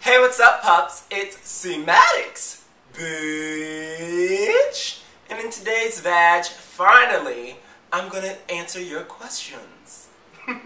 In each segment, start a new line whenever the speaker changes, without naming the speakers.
Hey, what's up, pups? It's Maddox, bitch. And in today's VADJ, finally, I'm gonna answer your questions.
Fly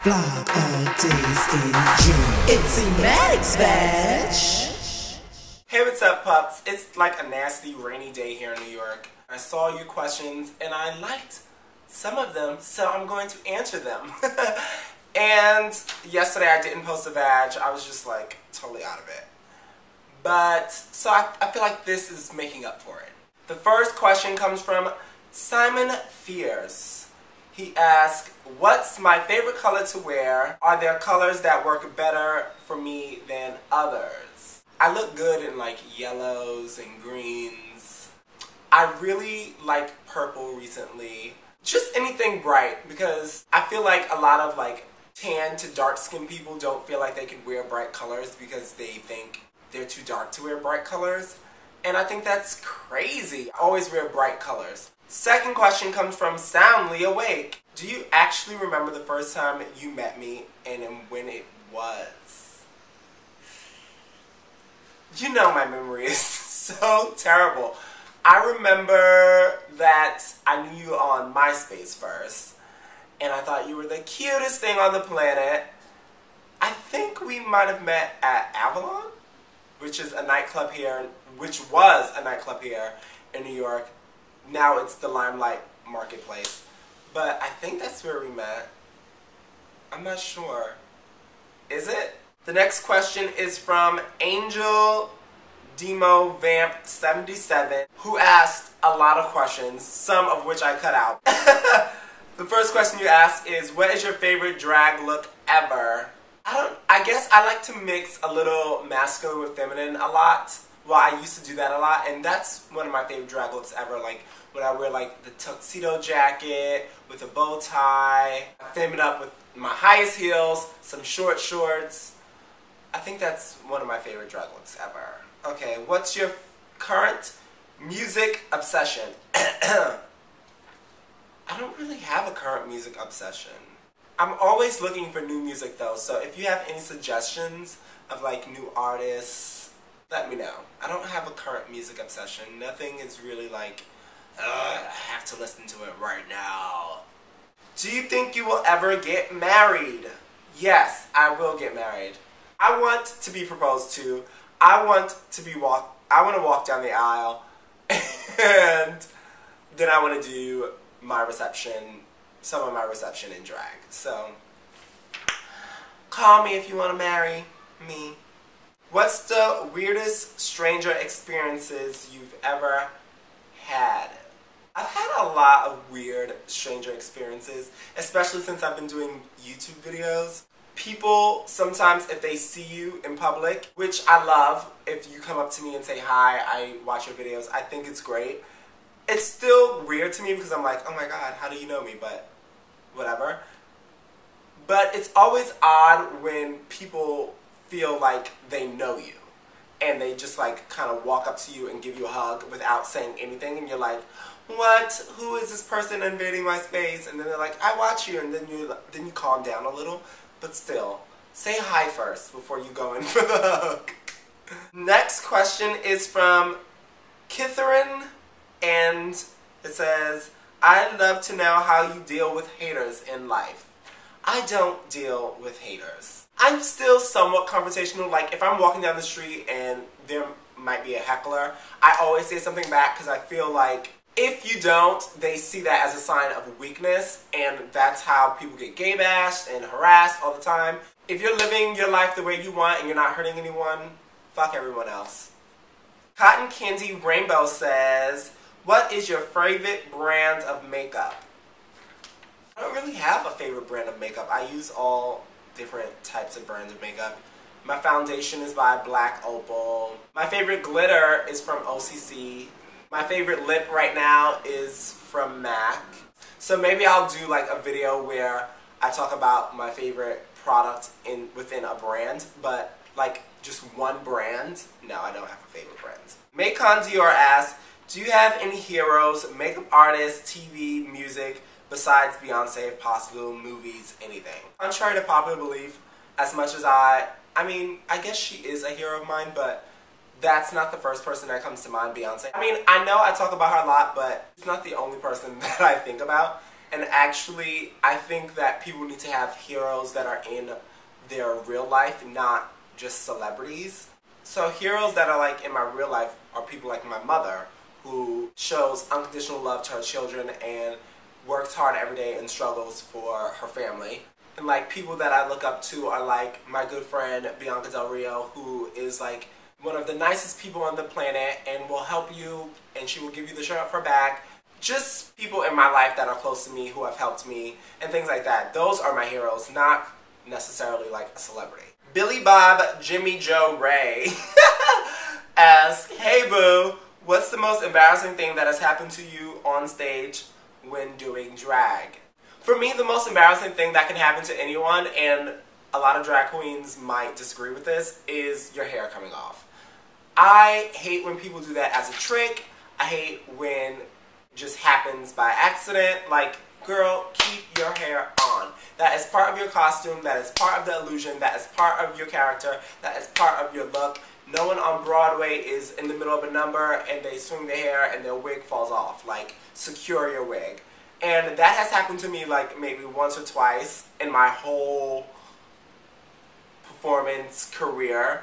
all days in June. It's Maddox VADJ.
Hey, what's up, pups? It's like a nasty rainy day here in New York. I saw your questions and I liked some of them, so I'm going to answer them. And yesterday I didn't post a VADJ. I was just like totally out of it. But, so I feel like this is making up for it. The first question comes from Simon Fierce. He asked, what's my favorite color to wear? Are there colors that work better for me than others? I look good in like yellows and greens. I really like purple recently. Just anything bright, because I feel like a lot of like tan to dark skinned people don't feel like they can wear bright colors because they think they're too dark to wear bright colors. And I think that's crazy. I always wear bright colors. Second question comes from Soundly Awake. Do you actually remember the first time you met me and when it was? You know my memory is so terrible. I remember that I knew you on MySpace first, and I thought you were the cutest thing on the planet. I think we might have met at Avalon, which was a nightclub here in New York. Now it's the Limelight Marketplace. But I think that's where we met. I'm not sure. Is it? The next question is from Angel Demo Vamp 77, who asked a lot of questions, some of which I cut out. The first question you asked is, what is your favorite drag look ever? I guess I like to mix a little masculine with feminine a lot. Well, I used to do that a lot, and that's one of my favorite drag looks ever. Like when I wear like the tuxedo jacket with a bow tie, I femme it up with my highest heels, some short shorts. I think that's one of my favorite drag looks ever. Okay, what's your current music obsession? I don't really have a current music obsession. I'm always looking for new music though, so if you have any suggestions of like new artists, let me know. I don't have a current music obsession. Nothing is really like, I have to listen to it right now. Do you think you will ever get married? Yes, I will get married. I want to be proposed to. I want to walk down the aisle, and then I want to do my reception, some of my reception in drag. So, call me if you want to marry me. What's the weirdest stranger experiences you've ever had? I've had a lot of weird stranger experiences, especially since I've been doing YouTube videos. People, sometimes if they see you in public, which I love, if you come up to me and say hi, I watch your videos, I think it's great. It's still weird to me because I'm like, oh my god, how do you know me? But whatever. But it's always odd when people feel like they know you and they just like kind of walk up to you and give you a hug without saying anything, and you're like, what? Who is this person invading my space? And then they're like, I watch you, and then you calm down a little. But still, say hi first before you go in for the hug. Next question is from Kitharin, and it says, I'd love to know how you deal with haters in life. I don't deal with haters. I'm still somewhat conversational. Like if I'm walking down the street and there might be a heckler, I always say something back because I feel like if you don't, they see that as a sign of weakness, and that's how people get gay bashed and harassed all the time. If you're living your life the way you want and you're not hurting anyone, fuck everyone else. Cotton Candy Rainbow says, what is your favorite brand of makeup? I don't really have a favorite brand of makeup. I use all different types of brands of makeup. My foundation is by Black Opal. My favorite glitter is from OCC. My favorite lip right now is from MAC. So maybe I'll do like a video where I talk about my favorite product within a brand, but like just one brand? No, I don't have a favorite brand. Macon Dior asks, do you have any heroes, makeup artists, TV, music, besides Beyonce if possible, movies, anything? Contrary to popular belief, as much as I I mean, I guess she is a hero of mine, but that's not the first person that comes to mind, Beyonce. I mean, I know I talk about her a lot, but she's not the only person that I think about. And actually, I think that people need to have heroes that are in their real life, not just celebrities. So heroes that are like in my real life are people like my mother, who shows unconditional love to her children and works hard every day and struggles for her family. And like people that I look up to are like my good friend Bianca Del Rio, who is like one of the nicest people on the planet and will help you, and she will give you the shirt off her back. Just people in my life that are close to me who have helped me and things like that. Those are my heroes, not necessarily like a celebrity. Billy Bob Jimmy Joe Ray asks, hey boo, what's the most embarrassing thing that has happened to you on stage when doing drag? For me, the most embarrassing thing that can happen to anyone, and a lot of drag queens might disagree with this, is your hair coming off. I hate when people do that as a trick. I hate when it just happens by accident. Like, girl, keep your hair on. That is part of your costume, that is part of the illusion, that is part of your character, that is part of your look. No one on Broadway is in the middle of a number and they swing their hair and their wig falls off. Like, secure your wig. And that has happened to me like maybe once or twice in my whole performance career.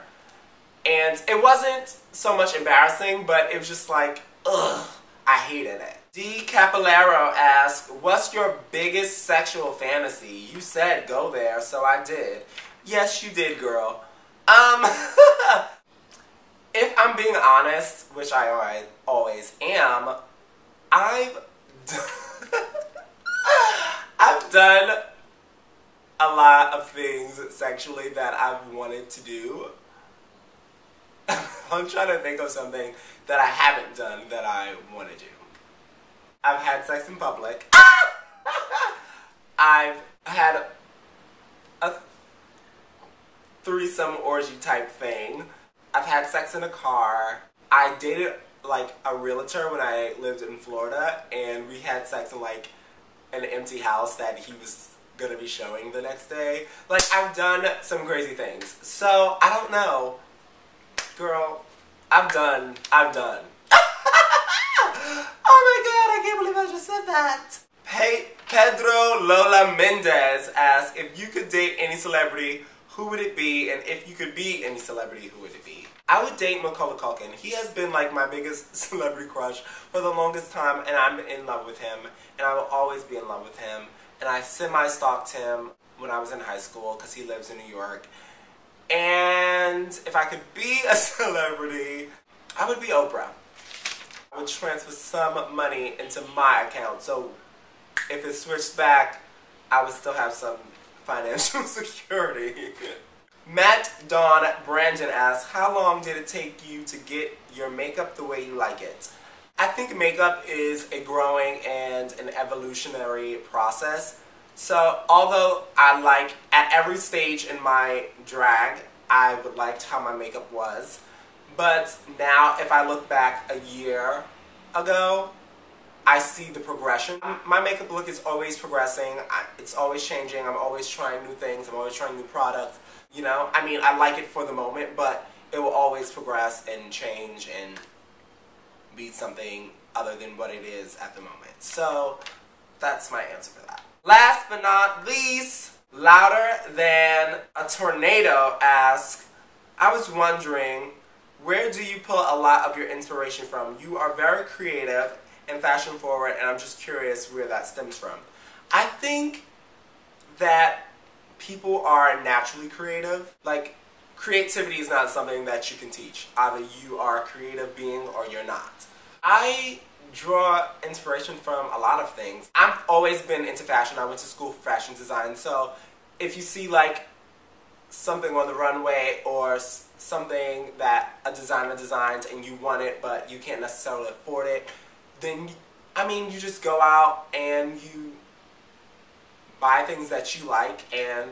And it wasn't so much embarrassing, but it was just like, ugh, I hated it. D. Capillaro asks, what's your biggest sexual fantasy? You said go there, so I did. Yes, you did, girl. If I'm being honest, which I always am, I've done a lot of things sexually that I've wanted to do. I'm trying to think of something that I haven't done that I want to do. I've had sex in public. I've had a threesome orgy type thing. I've had sex in a car. I dated like a realtor when I lived in Florida, and we had sex in like an empty house that he was gonna be showing the next day. Like, I've done some crazy things. So, I don't know. Girl, I've done. Oh my god, I can't believe I just said that. Pedro Lola Mendez asks, if you could date any celebrity, who would it be? And if you could be any celebrity, who would it be? I would date Macaulay Culkin. He has been like my biggest celebrity crush for the longest time, and I'm in love with him, and I will always be in love with him. And I semi-stalked him when I was in high school because he lives in New York. And if I could be a celebrity, I would be Oprah. I would transfer some money into my account, so if it switched back, I would still have some financial security. Matt Dawn Brandon asks, how long did it take you to get your makeup the way you like it? I think makeup is a growing and an evolutionary process. So although I like, at every stage in my drag, I liked how my makeup was. But now, if I look back a year ago, I see the progression. My makeup look is always progressing. It's always changing. I'm always trying new things. I'm always trying new products. You know, I mean, I like it for the moment, but it will always progress and change and be something other than what it is at the moment. So, that's my answer for that. Last but not least, Louder Than a Tornado asks, I was wondering, where do you pull a lot of your inspiration from? You are very creative and fashion forward, and I'm just curious where that stems from. I think that people are naturally creative. Like, creativity is not something that you can teach. Either you are a creative being or you're not. I draw inspiration from a lot of things. I've always been into fashion. I went to school for fashion design, so if you see like something on the runway or something that a designer designed and you want it but you can't necessarily afford it, then, I mean, you just go out and you buy things that you like and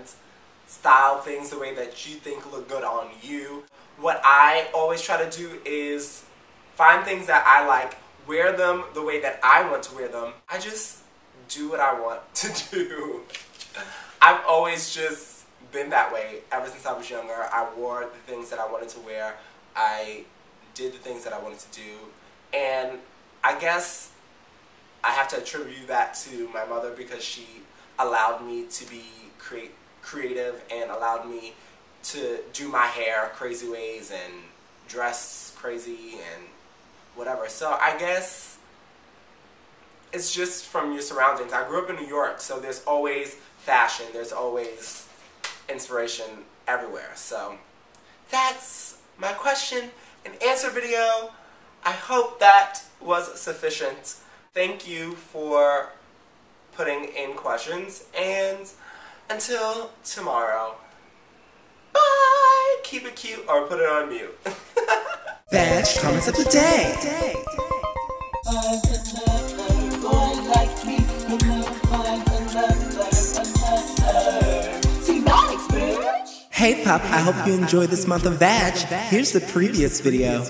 style things the way that you think look good on you. What I always try to do is find things that I like, wear them the way that I want to wear them. I just do what I want to do. I've always just been that way ever since I was younger. I wore the things that I wanted to wear. I did the things that I wanted to do. And I guess I have to attribute that to my mother because she allowed me to be creative and allowed me to do my hair crazy ways and dress crazy and whatever. So I guess it's just from your surroundings. I grew up in New York, so there's always fashion, there's always inspiration everywhere. So that's my question and answer video. I hope that was sufficient. Thank you for putting in questions, and until tomorrow, bye! Keep it cute or put it on mute.
VADJ comments of the day. Hey Pop, I hope you enjoyed this month of VADJ. Here's the previous video.